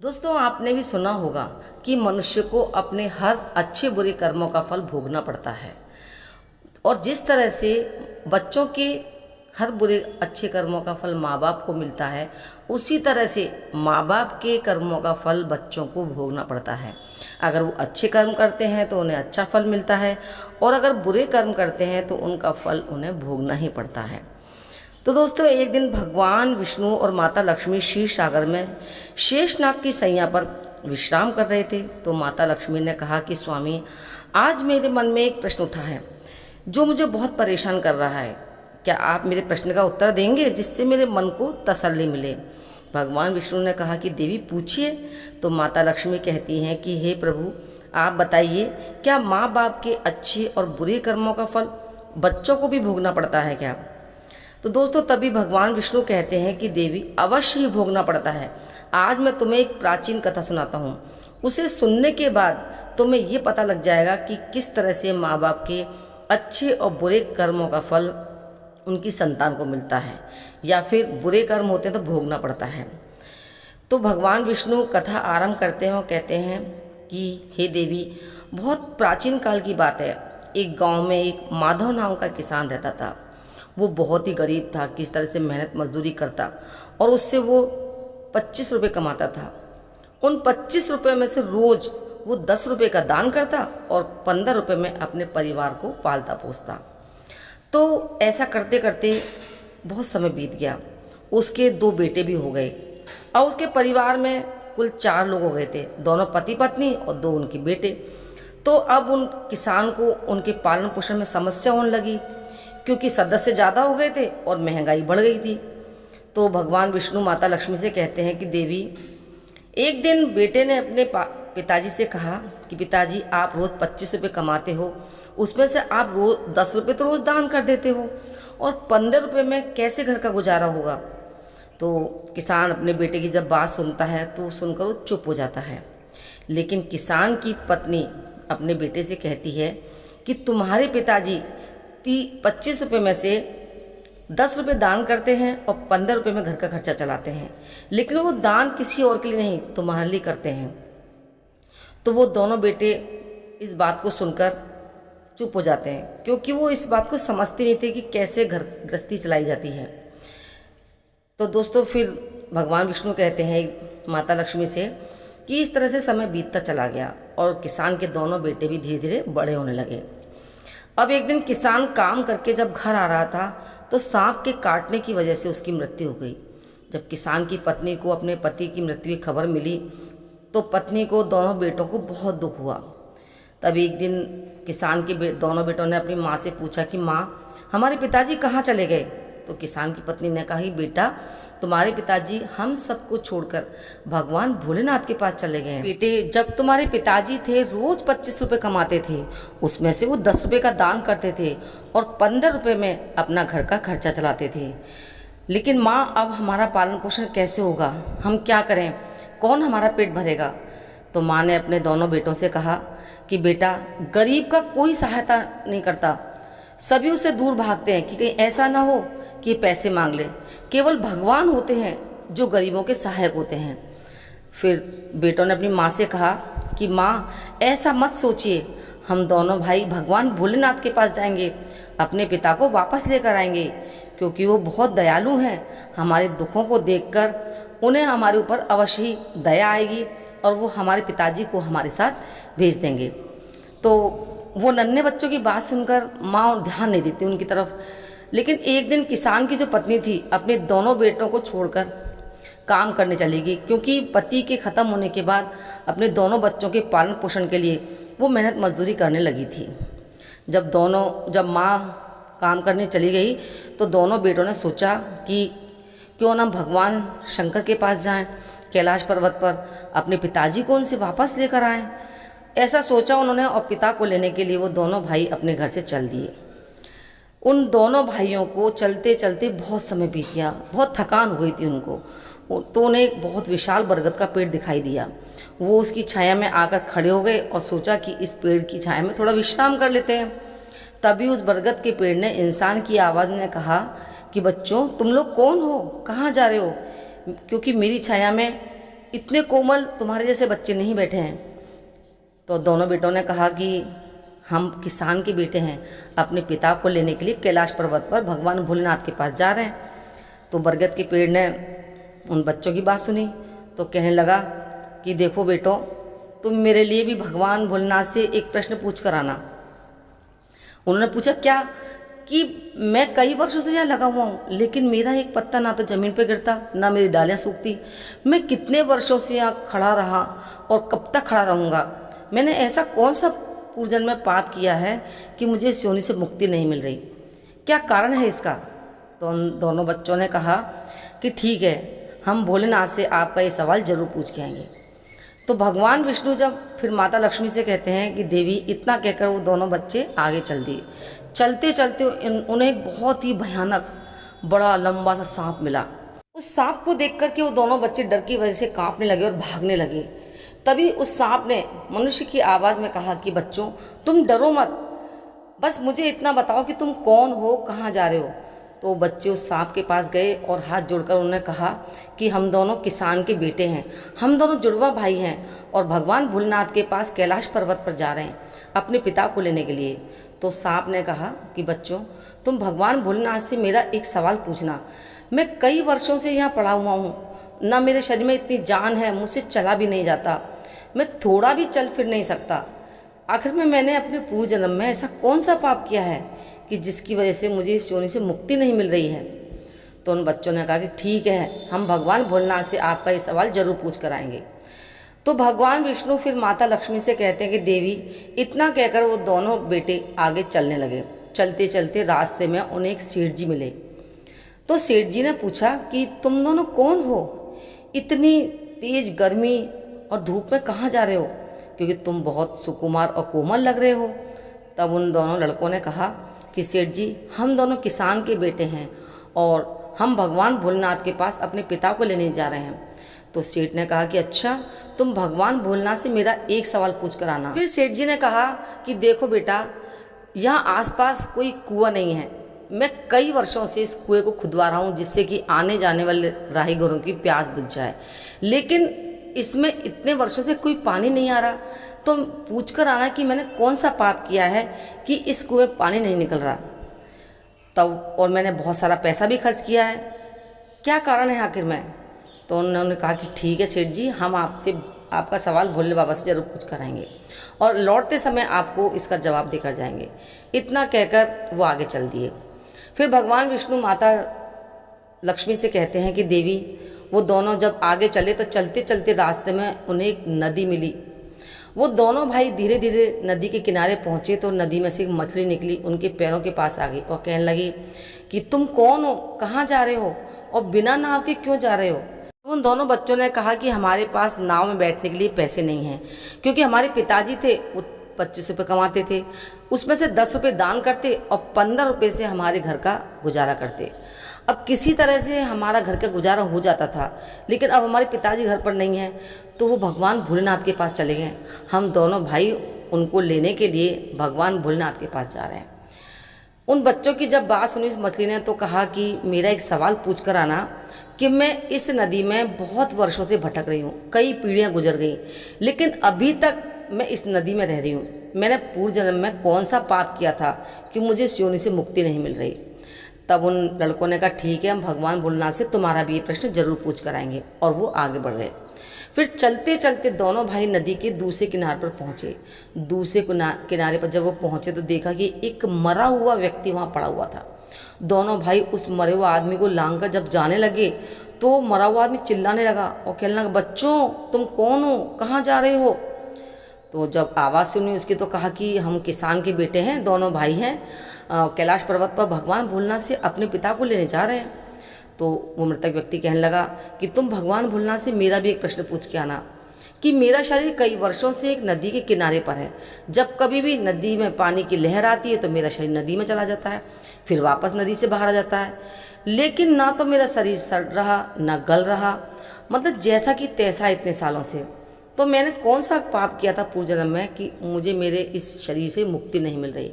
दोस्तों, आपने भी सुना होगा कि मनुष्य को अपने हर अच्छे बुरे कर्मों का फल भोगना पड़ता है। और जिस तरह से बच्चों के हर बुरे अच्छे कर्मों का फल माँ बाप को मिलता है, उसी तरह से माँ बाप के कर्मों का फल बच्चों को भोगना पड़ता है। अगर वो अच्छे कर्म करते हैं तो उन्हें अच्छा फल मिलता है, और अगर बुरे कर्म करते हैं तो उनका फल उन्हें भोगना ही पड़ता है। तो दोस्तों, एक दिन भगवान विष्णु और माता लक्ष्मी क्षीर सागर में शेषनाग की सैया पर विश्राम कर रहे थे। तो माता लक्ष्मी ने कहा कि स्वामी, आज मेरे मन में एक प्रश्न उठा है जो मुझे बहुत परेशान कर रहा है। क्या आप मेरे प्रश्न का उत्तर देंगे जिससे मेरे मन को तसल्ली मिले? भगवान विष्णु ने कहा कि देवी पूछिए। तो माता लक्ष्मी कहती हैं कि हे प्रभु, आप बताइए, क्या माँ बाप के अच्छे और बुरे कर्मों का फल बच्चों को भी भोगना पड़ता है क्या? तो दोस्तों, तभी भगवान विष्णु कहते हैं कि देवी, अवश्य ही भोगना पड़ता है। आज मैं तुम्हें एक प्राचीन कथा सुनाता हूँ। उसे सुनने के बाद तुम्हें ये पता लग जाएगा कि किस तरह से माँ बाप के अच्छे और बुरे कर्मों का फल उनकी संतान को मिलता है, या फिर बुरे कर्म होते हैं तो भोगना पड़ता है। तो भगवान विष्णु कथा आरंभ करते हैं और कहते हैं कि हे देवी, बहुत प्राचीन काल की बात है। एक गांव में एक माधव नाम का किसान रहता था। वो बहुत ही गरीब था, किस तरह से मेहनत मजदूरी करता और उससे वो 25 रुपये कमाता था। उन 25 रुपये में से रोज़ वो 10 रुपये का दान करता और 15 रुपये में अपने परिवार को पालता पोसता। तो ऐसा करते करते बहुत समय बीत गया। उसके 2 बेटे भी हो गए और उसके परिवार में कुल 4 लोग हो गए थे, दोनों पति पत्नी और 2 उनके बेटे। तो अब उन किसान को उनके पालन पोषण में समस्या होने लगी, क्योंकि सदस्य ज़्यादा हो गए थे और महंगाई बढ़ गई थी। तो भगवान विष्णु माता लक्ष्मी से कहते हैं कि देवी, एक दिन बेटे ने अपने पिताजी से कहा कि पिताजी, आप रोज़ 25 रुपये कमाते हो, उसमें से आप रोज़ 10 रुपये तो रोज़ दान कर देते हो, और 15 रुपये में कैसे घर का गुजारा होगा? तो किसान अपने बेटे की जब बात सुनता है तो सुनकर वो चुप हो जाता है। लेकिन किसान की पत्नी अपने बेटे से कहती है कि तुम्हारे पिताजी 25 रुपये में से 10 रुपये दान करते हैं और 15 रुपये में घर का खर्चा चलाते हैं, लेकिन वो दान किसी और के लिए नहीं, तुम्हारे लिए करते हैं। तो वो दोनों बेटे इस बात को सुनकर चुप हो जाते हैं, क्योंकि वो इस बात को समझते नहीं थे कि कैसे घर गृहस्थी चलाई जाती है। तो दोस्तों, फिर भगवान विष्णु कहते हैं माता लक्ष्मी से कि इस तरह से समय बीतता चला गया और किसान के दोनों बेटे भी धीरे धीरे बड़े होने लगे। अब एक दिन किसान काम करके जब घर आ रहा था तो सांप के काटने की वजह से उसकी मृत्यु हो गई। जब किसान की पत्नी को अपने पति की मृत्यु की खबर मिली तो पत्नी को दोनों बेटों को बहुत दुख हुआ। तब एक दिन किसान के दोनों बेटों ने अपनी माँ से पूछा कि माँ, हमारे पिताजी कहाँ चले गए? तो किसान की पत्नी ने कहा, बेटा, तुम्हारे पिताजी हम सबको छोड़कर भगवान भोलेनाथ के पास चले गए हैं। बेटे, जब तुम्हारे पिताजी थे रोज 25 रुपये कमाते थे, उसमें से वो 10 रुपये का दान करते थे और 15 रुपये में अपना घर का खर्चा चलाते थे। लेकिन माँ, अब हमारा पालन पोषण कैसे होगा? हम क्या करें? कौन हमारा पेट भरेगा? तो माँ ने अपने दोनों बेटों से कहा कि बेटा, गरीब का कोई सहायता नहीं करता, सभी उससे दूर भागते हैं कि कहीं ऐसा ना हो कि पैसे मांग ले। केवल भगवान होते हैं जो गरीबों के सहायक होते हैं। फिर बेटों ने अपनी माँ से कहा कि माँ, ऐसा मत सोचिए, हम दोनों भाई भगवान भोलेनाथ के पास जाएंगे, अपने पिता को वापस लेकर आएंगे, क्योंकि वो बहुत दयालु हैं। हमारे दुखों को देखकर उन्हें हमारे ऊपर अवश्य ही दया आएगी और वो हमारे पिताजी को हमारे साथ भेज देंगे। तो वो नन्हे बच्चों की बात सुनकर माँ ध्यान नहीं देती उनकी तरफ। लेकिन एक दिन किसान की जो पत्नी थी अपने दोनों बेटों को छोड़कर काम करने चली गई, क्योंकि पति के ख़त्म होने के बाद अपने दोनों बच्चों के पालन पोषण के लिए वो मेहनत मजदूरी करने लगी थी। जब माँ काम करने चली गई तो दोनों बेटों ने सोचा कि क्यों ना भगवान शंकर के पास जाएं, कैलाश पर्वत पर अपने पिताजी को उनसे वापस लेकर आएं। ऐसा सोचा उन्होंने और पिता को लेने के लिए वो दोनों भाई अपने घर से चल दिए। उन दोनों भाइयों को चलते चलते बहुत समय बीत गया, बहुत थकान हो गई थी उनको। तो उन्हें एक बहुत विशाल बरगद का पेड़ दिखाई दिया। वो उसकी छाया में आकर खड़े हो गए और सोचा कि इस पेड़ की छाया में थोड़ा विश्राम कर लेते हैं। तभी उस बरगद के पेड़ ने इंसान की आवाज़ ने कहा कि बच्चों, तुम लोग कौन हो, कहाँ जा रहे हो? क्योंकि मेरी छाया में इतने कोमल तुम्हारे जैसे बच्चे नहीं बैठे हैं। तो दोनों बेटों ने कहा कि हम किसान के बेटे हैं, अपने पिता को लेने के लिए कैलाश पर्वत पर भगवान भोलेनाथ के पास जा रहे हैं। तो बरगद के पेड़ ने उन बच्चों की बात सुनी तो कहने लगा कि देखो बेटो, तुम मेरे लिए भी भगवान भोलेनाथ से एक प्रश्न पूछ कर आना। उन्होंने पूछा क्या? कि मैं कई वर्षों से यहाँ लगा हुआ हूँ, लेकिन मेरा एक पत्ता ना तो ज़मीन पे गिरता, ना मेरी डालियाँ सूखती। मैं कितने वर्षों से यहाँ खड़ा रहा और कब तक खड़ा रहूँगा? मैंने ऐसा कौन सा पूर्वजन्म में पाप किया है कि मुझे इस योनि से मुक्ति नहीं मिल रही? क्या कारण है इसका? तो उन दोनों बच्चों ने कहा कि ठीक है, हम भोलेनाथ से आपका ये सवाल जरूर पूछ के आएंगे। तो भगवान विष्णु जब फिर माता लक्ष्मी से कहते हैं कि देवी, इतना कहकर वो दोनों बच्चे आगे चल दिए। चलते चलते उन्हें एक बहुत ही भयानक बड़ा लंबा सा सांप मिला। उस सांप को देख कर के वो दोनों बच्चे डर की वजह से कांपने लगे और भागने लगे। तभी उस सांप ने मनुष्य की आवाज़ में कहा कि बच्चों, तुम डरो मत, बस मुझे इतना बताओ कि तुम कौन हो, कहाँ जा रहे हो। तो बच्चे उस सांप के पास गए और हाथ जोड़कर उन्होंने कहा कि हम दोनों किसान के बेटे हैं, हम दोनों जुड़वा भाई हैं और भगवान भोलेनाथ के पास कैलाश पर्वत पर जा रहे हैं अपने पिता को लेने के लिए। तो सांप ने कहा कि बच्चों, तुम भगवान भोलेनाथ से मेरा एक सवाल पूछना। मैं कई वर्षों से यहाँ पड़ा हुआ हूँ, ना मेरे शरीर में इतनी जान है, मुझसे चला भी नहीं जाता, मैं थोड़ा भी चल फिर नहीं सकता। आखिर में मैंने अपने पूर्व जन्म में ऐसा कौन सा पाप किया है कि जिसकी वजह से मुझे इस योनि से मुक्ति नहीं मिल रही है? तो उन बच्चों ने कहा कि ठीक है, हम भगवान भोलेनाथ से आपका ये सवाल जरूर पूछ कर आएंगे। तो भगवान विष्णु फिर माता लक्ष्मी से कहते हैं कि देवी, इतना कहकर वो दोनों बेटे आगे चलने लगे। चलते चलते रास्ते में उन्हें एक सेठ जी मिले। तो सेठ जी ने पूछा कि तुम दोनों कौन हो? इतनी तेज गर्मी और धूप में कहाँ जा रहे हो? क्योंकि तुम बहुत सुकुमार और कोमल लग रहे हो। तब उन दोनों लड़कों ने कहा कि सेठ जी, हम दोनों किसान के बेटे हैं और हम भगवान भोलेनाथ के पास अपने पिता को लेने जा रहे हैं। तो सेठ ने कहा कि अच्छा, तुम भगवान भोलेनाथ से मेरा एक सवाल पूछ कर आना। फिर सेठ जी ने कहा कि देखो बेटा, यहाँ आसपास कोई कुआं नहीं है, मैं कई वर्षों से इस कुएं को खुदवा रहा हूँ जिससे कि आने जाने वाले राहगीरों की प्यास बुझ जाए, लेकिन इसमें इतने वर्षों से कोई पानी नहीं आ रहा। तो पूछ कर आना कि मैंने कौन सा पाप किया है कि इस कुएं पानी नहीं निकल रहा। तब और मैंने बहुत सारा पैसा भी खर्च किया है, क्या कारण है आखिर में? तो उन्होंने कहा कि ठीक है सेठ जी, हम आपसे आपका सवाल भोले बाबा से जरूर पूछ कर आएंगे और लौटते समय आपको इसका जवाब देकर जाएंगे। इतना कहकर वो आगे चल दिए। फिर भगवान विष्णु माता लक्ष्मी से कहते हैं कि देवी, वो दोनों जब आगे चले तो चलते चलते रास्ते में उन्हें एक नदी मिली। वो दोनों भाई धीरे धीरे नदी के किनारे पहुँचे तो नदी में से एक मछली निकली, उनके पैरों के पास आ गई और कहने लगी कि तुम कौन हो, कहाँ जा रहे हो और बिना नाव के क्यों जा रहे हो? उन दोनों बच्चों ने कहा कि हमारे पास नाव में बैठने के लिए पैसे नहीं हैं, क्योंकि हमारे पिताजी थे वो 25 रुपये कमाते थे, उसमें से 10 रुपये दान करते और 15 रुपये से हमारे घर का गुजारा करते। अब किसी तरह से हमारा घर का गुजारा हो जाता था, लेकिन अब हमारे पिताजी घर पर नहीं हैं तो वो भगवान भोलेनाथ के पास चले गए। हम दोनों भाई उनको लेने के लिए भगवान भोलेनाथ के पास जा रहे हैं। उन बच्चों की जब बात सुनी उस मछली ने तो कहा कि मेरा एक सवाल पूछ कर आना कि मैं इस नदी में बहुत वर्षों से भटक रही हूँ, कई पीढ़ियाँ गुजर गई, लेकिन अभी तक मैं इस नदी में रह रही हूँ। मैंने पूर्व जन्म में कौन सा पाप किया था कि मुझे इस योनि से मुक्ति नहीं मिल रही? तब उन लड़कों ने कहा ठीक है, हम भगवान भोलेनाथ से तुम्हारा भी ये प्रश्न जरूर पूछ कर आएंगे। और वो आगे बढ़ गए। फिर चलते चलते दोनों भाई नदी के दूसरे किनारे पर पहुँचे। दूसरे किनारे पर जब वो पहुँचे तो देखा कि एक मरा हुआ व्यक्ति वहाँ पड़ा हुआ था। दोनों भाई उस मरे हुए आदमी को लांग कर जब जाने लगे तो मरा हुआ आदमी चिल्लाने लगा और कहने लगा, बच्चों तुम कौन हो, कहाँ जा रहे हो? तो जब आवाज़ सुनी उसकी तो कहा कि हम किसान के बेटे हैं, दोनों भाई हैं, कैलाश पर्वत पर भगवान भोलेनाथ से अपने पिता को लेने जा रहे हैं। तो वो मृतक व्यक्ति कहने लगा कि तुम भगवान भोलेनाथ से मेरा भी एक प्रश्न पूछ के आना कि मेरा शरीर कई वर्षों से एक नदी के किनारे पर है। जब कभी भी नदी में पानी की लहर आती है तो मेरा शरीर नदी में चला जाता है, फिर वापस नदी से बाहर आ जाता है, लेकिन ना तो मेरा शरीर सड़ रहा ना गल रहा, मतलब जैसा कि तैसा इतने सालों से। तो मैंने कौन सा पाप किया था पूर्व जन्म में कि मुझे मेरे इस शरीर से मुक्ति नहीं मिल रही?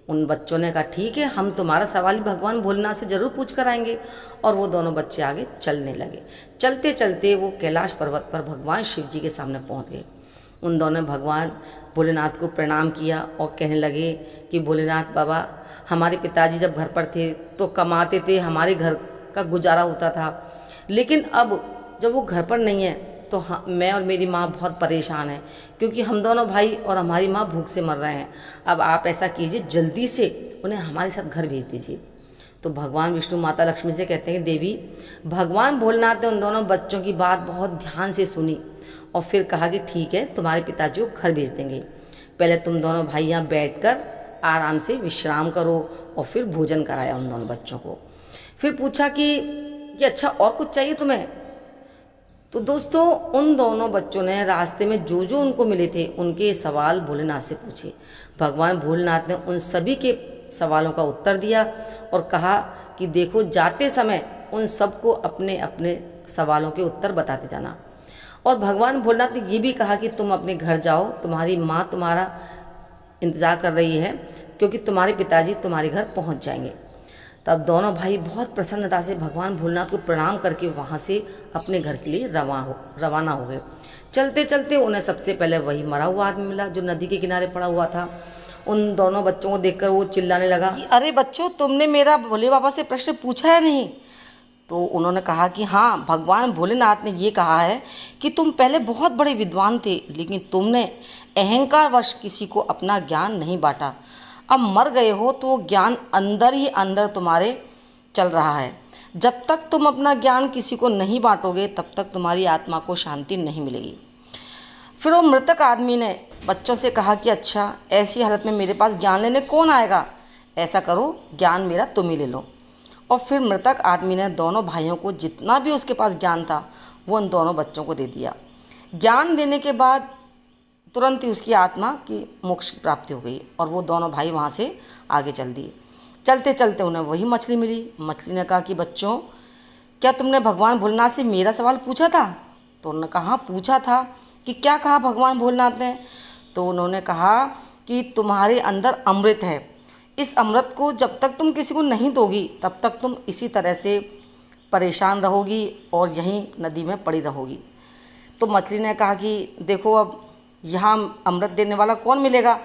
उन बच्चों ने कहा ठीक है, हम तुम्हारा सवाल भगवान भोलेनाथ से ज़रूर पूछ कर आएंगे। और वो दोनों बच्चे आगे चलने लगे। चलते चलते वो कैलाश पर्वत पर भगवान शिव जी के सामने पहुंच गए। उन दोनों ने भगवान भोलेनाथ को प्रणाम किया और कहने लगे कि भोलेनाथ बाबा, हमारे पिताजी जब घर पर थे तो कमाते थे, हमारे घर का गुजारा होता था, लेकिन अब जब वो घर पर नहीं है तो मैं और मेरी माँ बहुत परेशान हैं, क्योंकि हम दोनों भाई और हमारी माँ भूख से मर रहे हैं। अब आप ऐसा कीजिए, जल्दी से उन्हें हमारे साथ घर भेज दीजिए। तो भगवान विष्णु माता लक्ष्मी से कहते हैं, देवी, भगवान भोलेनाथ ने उन दोनों बच्चों की बात बहुत ध्यान से सुनी और फिर कहा कि ठीक है, तुम्हारे पिताजी को घर भेज देंगे। पहले तुम दोनों भाई यहाँ बैठकर आराम से विश्राम करो। और फिर भोजन कराया उन दोनों बच्चों को। फिर पूछा कि अच्छा और कुछ चाहिए तुम्हें? तो दोस्तों, उन दोनों बच्चों ने रास्ते में जो जो उनको मिले थे उनके सवाल भोलेनाथ से पूछे। भगवान भोलेनाथ ने उन सभी के सवालों का उत्तर दिया और कहा कि देखो, जाते समय उन सबको अपने अपने सवालों के उत्तर बताते जाना। और भगवान भोलेनाथ ने ये भी कहा कि तुम अपने घर जाओ, तुम्हारी माँ तुम्हारा इंतज़ार कर रही है, क्योंकि तुम्हारे पिताजी तुम्हारे घर पहुँच जाएंगे। तब दोनों भाई बहुत प्रसन्नता से भगवान भोलेनाथ को प्रणाम करके वहाँ से अपने घर के लिए रवाना हो गए। चलते चलते उन्हें सबसे पहले वही मरा हुआ आदमी मिला जो नदी के किनारे पड़ा हुआ था। उन दोनों बच्चों को देखकर वो चिल्लाने लगा, अरे बच्चों, तुमने मेरा भोले बाबा से प्रश्न पूछा है नहीं? तो उन्होंने कहा कि हाँ, भगवान भोलेनाथ ने ये कहा है कि तुम पहले बहुत बड़े विद्वान थे, लेकिन तुमने अहंकारवश किसी को अपना ज्ञान नहीं बांटा। अब मर गए हो तो ज्ञान अंदर ही अंदर तुम्हारे चल रहा है। जब तक तुम अपना ज्ञान किसी को नहीं बांटोगे तब तक तुम्हारी आत्मा को शांति नहीं मिलेगी। फिर वो मृतक आदमी ने बच्चों से कहा कि अच्छा, ऐसी हालत में मेरे पास ज्ञान लेने कौन आएगा? ऐसा करो, ज्ञान मेरा तुम ही ले लो। और फिर मृतक आदमी ने दोनों भाइयों को जितना भी उसके पास ज्ञान था वो उन दोनों बच्चों को दे दिया। ज्ञान देने के बाद तुरंत ही उसकी आत्मा की मोक्ष की प्राप्ति हो गई और वो दोनों भाई वहाँ से आगे चल दिए। चलते चलते उन्हें वही मछली मिली। मछली ने कहा कि बच्चों, क्या तुमने भगवान भोलेनाथ से मेरा सवाल पूछा था? तो उन्होंने कहा पूछा था। कि क्या कहा भगवान भोलेनाथ ने? तो उन्होंने कहा कि तुम्हारे अंदर अमृत है, इस अमृत को जब तक तुम किसी को नहीं दोगी तब तक तुम इसी तरह से परेशान रहोगी और यहीं नदी में पड़ी रहोगी। तो मछली ने कहा कि देखो, अब यहाँ अमृत देने वाला कौन मिलेगा,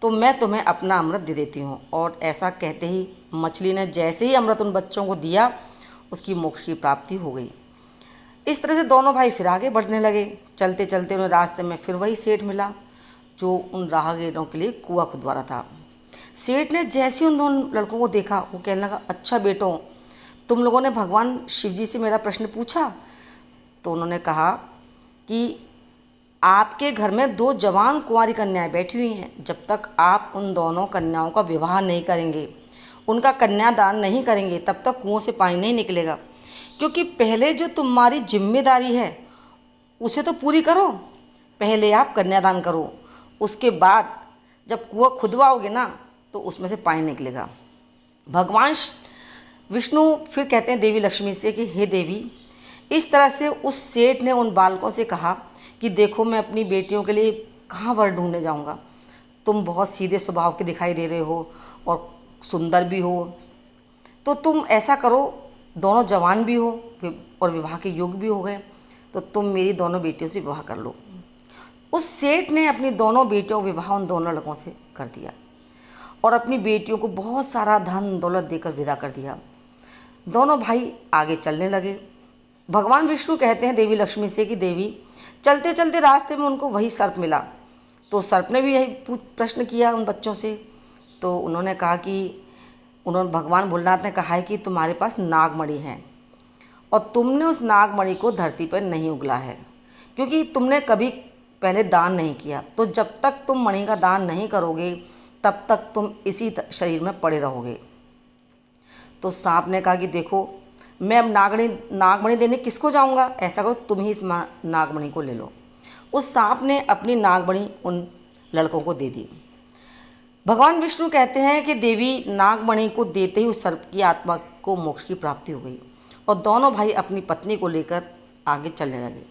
तो मैं तुम्हें अपना अमृत दे देती हूँ। और ऐसा कहते ही मछली ने जैसे ही अमृत उन बच्चों को दिया, उसकी मोक्ष की प्राप्ति हो गई। इस तरह से दोनों भाई फिर आगे बढ़ने लगे। चलते चलते उन्हें रास्ते में फिर वही सेठ मिला जो उन राहगीरों के लिए कुआं खुदवा रहा था। सेठ ने जैसे उन दोनों लड़कों को देखा, वो कहने लगा, अच्छा बेटों, तुम लोगों ने भगवान शिव जी से मेरा प्रश्न पूछा? तो उन्होंने कहा कि आपके घर में 2 जवान कुंवारी कन्याएं बैठी हुई हैं। जब तक आप उन दोनों कन्याओं का विवाह नहीं करेंगे, उनका कन्यादान नहीं करेंगे, तब तक कुओं से पानी नहीं निकलेगा। क्योंकि पहले जो तुम्हारी जिम्मेदारी है उसे तो पूरी करो। पहले आप कन्यादान करो, उसके बाद जब कुआं खुदवाओगे ना तो उसमें से पानी निकलेगा। भगवान विष्णु फिर कहते हैं देवी लक्ष्मी से कि हे देवी, इस तरह से उस सेठ ने उन बालकों से कहा कि देखो, मैं अपनी बेटियों के लिए कहाँ वर ढूंढने जाऊँगा। तुम बहुत सीधे स्वभाव के दिखाई दे रहे हो और सुंदर भी हो, तो तुम ऐसा करो, दोनों जवान भी हो और विवाह के योग्य भी हो गए, तो तुम मेरी दोनों बेटियों से विवाह कर लो। उस सेठ ने अपनी दोनों बेटियों का विवाह उन दोनों लड़कों से कर दिया और अपनी बेटियों को बहुत सारा धन दौलत देकर विदा कर दिया। दोनों भाई आगे चलने लगे। भगवान विष्णु कहते हैं देवी लक्ष्मी से कि देवी, चलते चलते रास्ते में उनको वही सर्प मिला। तो सर्प ने भी यही प्रश्न किया उन बच्चों से। तो उन्होंने कहा कि भगवान भोलेनाथ ने कहा है कि तुम्हारे पास नागमणि है और तुमने उस नागमणि को धरती पर नहीं उगला है, क्योंकि तुमने कभी पहले दान नहीं किया। तो जब तक तुम मणि का दान नहीं करोगे तब तक तुम इसी शरीर में पड़े रहोगे। तो सांप ने कहा कि देखो, मैं अब नागमणि देने किसको जाऊंगा? ऐसा करो, तुम ही इस नागमणि को ले लो। उस सांप ने अपनी नागमणि उन लड़कों को दे दी। भगवान विष्णु कहते हैं कि देवी नागमणि को देते ही उस सर्प की आत्मा को मोक्ष की प्राप्ति हो गई और दोनों भाई अपनी पत्नी को लेकर आगे चलने लगे।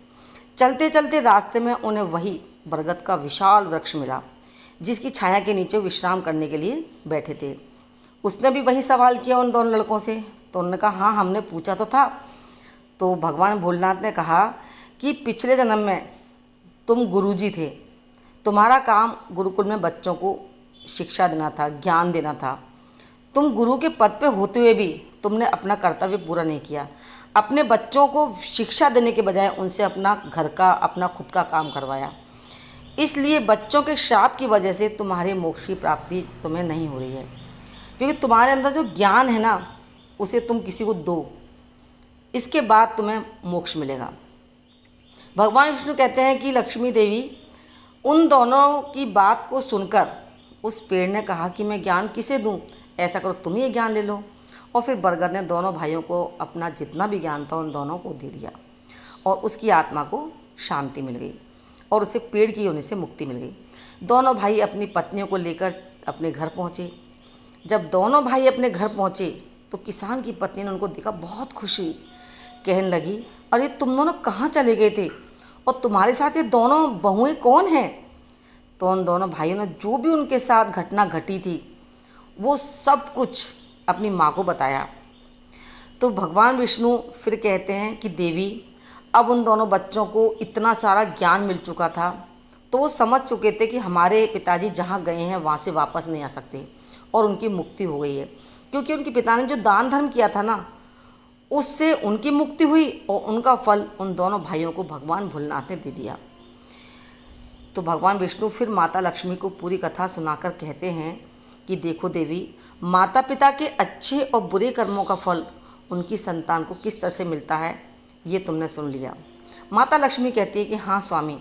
चलते चलते रास्ते में उन्हें वही बरगद का विशाल वृक्ष मिला। जिसकी छाया के नीचे विश्राम करने के लिए बैठे थे। उसने भी वही सवाल किया उन दोनों लड़कों से। तो उन्होंने कहा, हाँ हमने पूछा तो था। तो भगवान भोलेनाथ ने कहा कि पिछले जन्म में तुम गुरुजी थे, तुम्हारा काम गुरुकुल में बच्चों को शिक्षा देना था, ज्ञान देना था। तुम गुरु के पद पे होते हुए भी तुमने अपना कर्तव्य पूरा नहीं किया। अपने बच्चों को शिक्षा देने के बजाय उनसे अपना घर का, अपना खुद का काम करवाया। इसलिए बच्चों के श्राप की वजह से तुम्हारे मोक्ष की प्राप्ति तुम्हें नहीं हो रही है, क्योंकि तुम्हारे अंदर जो ज्ञान है ना, उसे तुम किसी को दो, इसके बाद तुम्हें मोक्ष मिलेगा। भगवान विष्णु कहते हैं कि लक्ष्मी देवी उन दोनों की बात को सुनकर उस पेड़ ने कहा कि मैं ज्ञान किसे दूं, ऐसा करो तुम ही ज्ञान ले लो। और फिर बरगद ने दोनों भाइयों को अपना जितना भी ज्ञान था उन दोनों को दे दिया और उसकी आत्मा को शांति मिल गई और उसे पेड़ की होने से मुक्ति मिल गई। दोनों भाई अपनी पत्नियों को लेकर अपने घर पहुँचे। जब दोनों भाई अपने घर पहुँचे तो किसान की पत्नी ने उनको देखा, बहुत खुश हुई, कहने लगी, अरे तुम दोनों कहाँ चले गए थे और तुम्हारे साथ ये दोनों बहुएं कौन हैं? तो उन दोनों भाइयों ने जो भी उनके साथ घटना घटी थी वो सब कुछ अपनी माँ को बताया। तो भगवान विष्णु फिर कहते हैं कि देवी, अब उन दोनों बच्चों को इतना सारा ज्ञान मिल चुका था तो वो समझ चुके थे कि हमारे पिताजी जहाँ गए हैं वहाँ से वापस नहीं आ सकते और उनकी मुक्ति हो गई है, क्योंकि उनके पिता ने जो दान धर्म किया था ना, उससे उनकी मुक्ति हुई और उनका फल उन दोनों भाइयों को भगवान भोलेनाथ ने दे दिया। तो भगवान विष्णु फिर माता लक्ष्मी को पूरी कथा सुनाकर कहते हैं कि देखो देवी, माता पिता के अच्छे और बुरे कर्मों का फल उनकी संतान को किस तरह से मिलता है ये तुमने सुन लिया। माता लक्ष्मी कहती है कि हाँ स्वामी,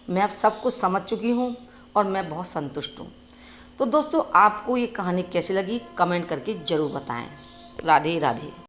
मैं अब सब कुछ समझ चुकी हूँ और मैं बहुत संतुष्ट हूँ। तो दोस्तों, आपको ये कहानी कैसी लगी कमेंट करके ज़रूर बताएं। राधे राधे।